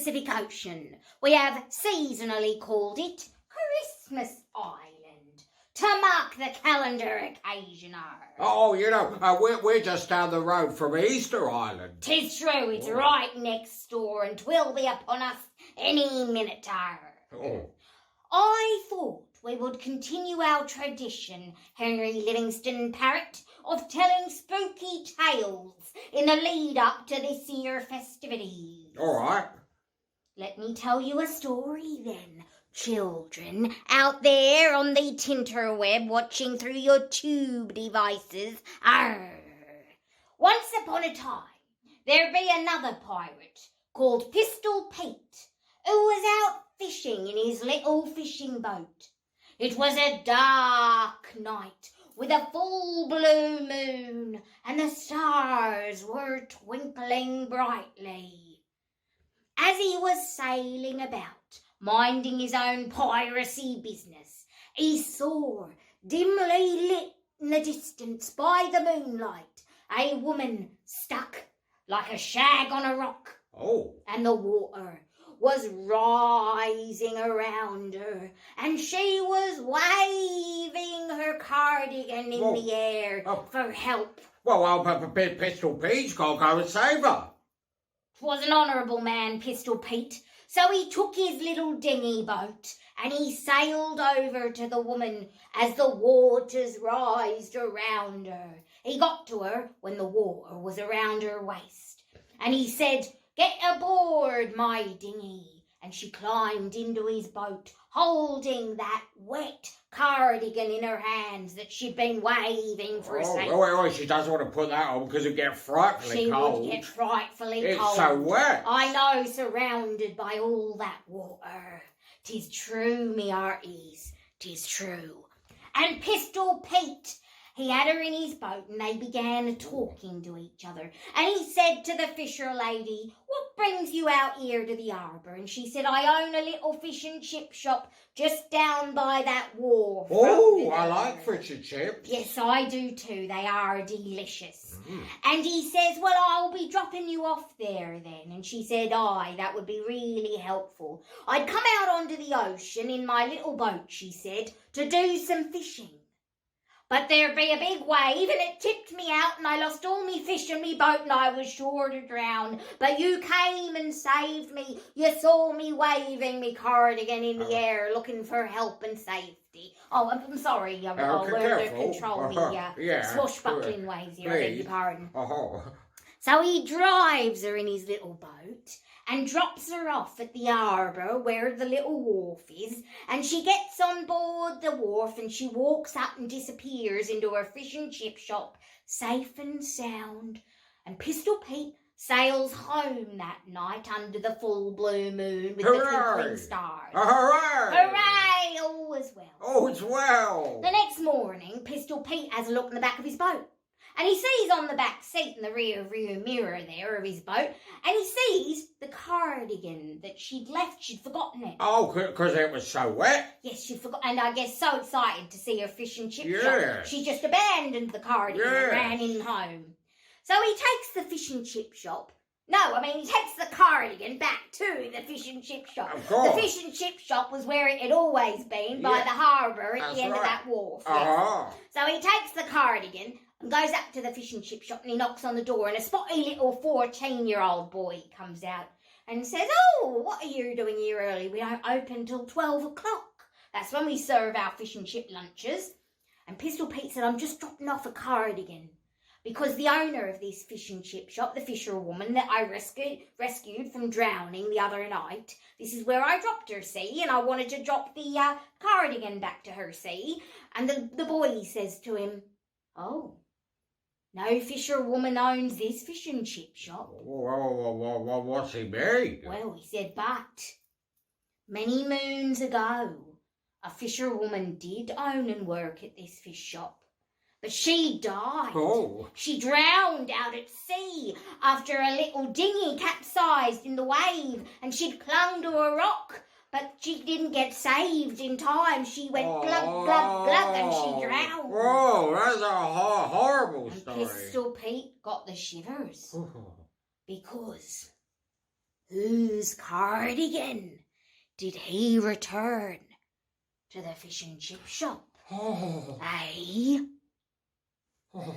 Pacific Ocean. We have seasonally called it Christmas Island to mark the calendar occasion. Oh, we're just down the road from Easter Island. 'Tis true, it's right next door, and 'twill be upon us any minute. Oh. I thought we would continue our tradition, Henry Livingston Parrot, of telling spooky tales in the lead up to this year festivities. All right. Let me tell you a story then, children, out there on the tinterweb watching through your tube devices. Arr! Once upon a time, there be another pirate called Pistol Pete, who was out fishing in his little fishing boat. It was a dark night with a full blue moon, and the stars were twinkling brightly. As he was sailing about, minding his own piracy business, he saw, dimly lit in the distance by the moonlight, a woman stuck like a shag on a rock. Oh. And the water was rising around her, and she was waving her cardigan in the air for help. Well, Pistol Pete's got to go and save her. 'Twas an honourable man, Pistol Pete, so he took his little dinghy boat and he sailed over to the woman as the waters rised around her. He got to her when the water was around her waist, and he said, "Get aboard my dinghy." And she climbed into his boat, holding that wet cardigan in her hands that she'd been waving for a second. Oh, she doesn't want to put that on because it'd get frightfully cold. She would get frightfully cold. It's so wet. I know, surrounded by all that water. 'Tis true, me hearties, 'tis true. And Pistol Pete, he had her in his boat, and they began talking to each other. And he said to the fisher lady, "What brings you out here to the harbour?" And she said, "I own a little fish and chip shop just down by that wharf." Oh, I like fish and chips. Yes, I do too. They are delicious. And he says, "Well, I'll be dropping you off there then." And she said, "Aye, that would be really helpful. I'd come out onto the ocean in my little boat," she said, "to do some fishing. But there'd be a big wave and it tipped me out and I lost all me fish in me boat and I was sure to drown. But you came and saved me. You saw me waving me cardigan in the air looking for help and safety." Oh, I'm sorry, we're to control me swashbuckling ways here, I beg your pardon. So he drives her in his little boat and drops her off at the harbour where the little wharf is, and she gets on board the wharf and she walks up and disappears into her fish and chip shop, safe and sound. And Pistol Pete sails home that night under the full blue moon with the twinkling stars. Hooray! Hooray! All is well. All is well. The next morning, Pistol Pete has a look in the back of his boat. And he sees on the back seat in the rear view mirror there of his boat, and he sees the cardigan that she'd left. She'd forgotten it. Oh, because it was so wet? Yes, she'd forgotten, and I guess so excited to see her fish and chip shop, she just abandoned the cardigan and ran in home. So he takes the fish and chip shop. He takes the cardigan back to the fish and chip shop. Of course. The fish and chip shop was where it had always been, by the harbour at the end of that wharf. Yes. So he takes the cardigan and goes up to the fish and chip shop and he knocks on the door, and a spotty little 14-year-old boy comes out and says, "Oh, what are you doing here early? We don't open till 12 o'clock. That's when we serve our fish and chip lunches." And Pistol Pete said, "I'm just dropping off a cardigan because the owner of this fish and chip shop, the fisherwoman that I rescued from drowning the other night, this is where I dropped her, see, and I wanted to drop the cardigan back to her, see." And the boy says to him, "Oh, no fisherwoman owns this fish and chip shop." Well, what's he mean? Well, he said, "But many moons ago, a fisherwoman did own and work at this fish shop. But she died. Oh. She drowned out at sea after a little dinghy capsized in the wave, and she'd clung to a rock. But she didn't get saved in time. She went glug, glug, glug, and she drowned." Oh, that's a horrible story. And Pistol Pete got the shivers because whose cardigan did he return to the fish and chip shop? Oh. Eh? Oh.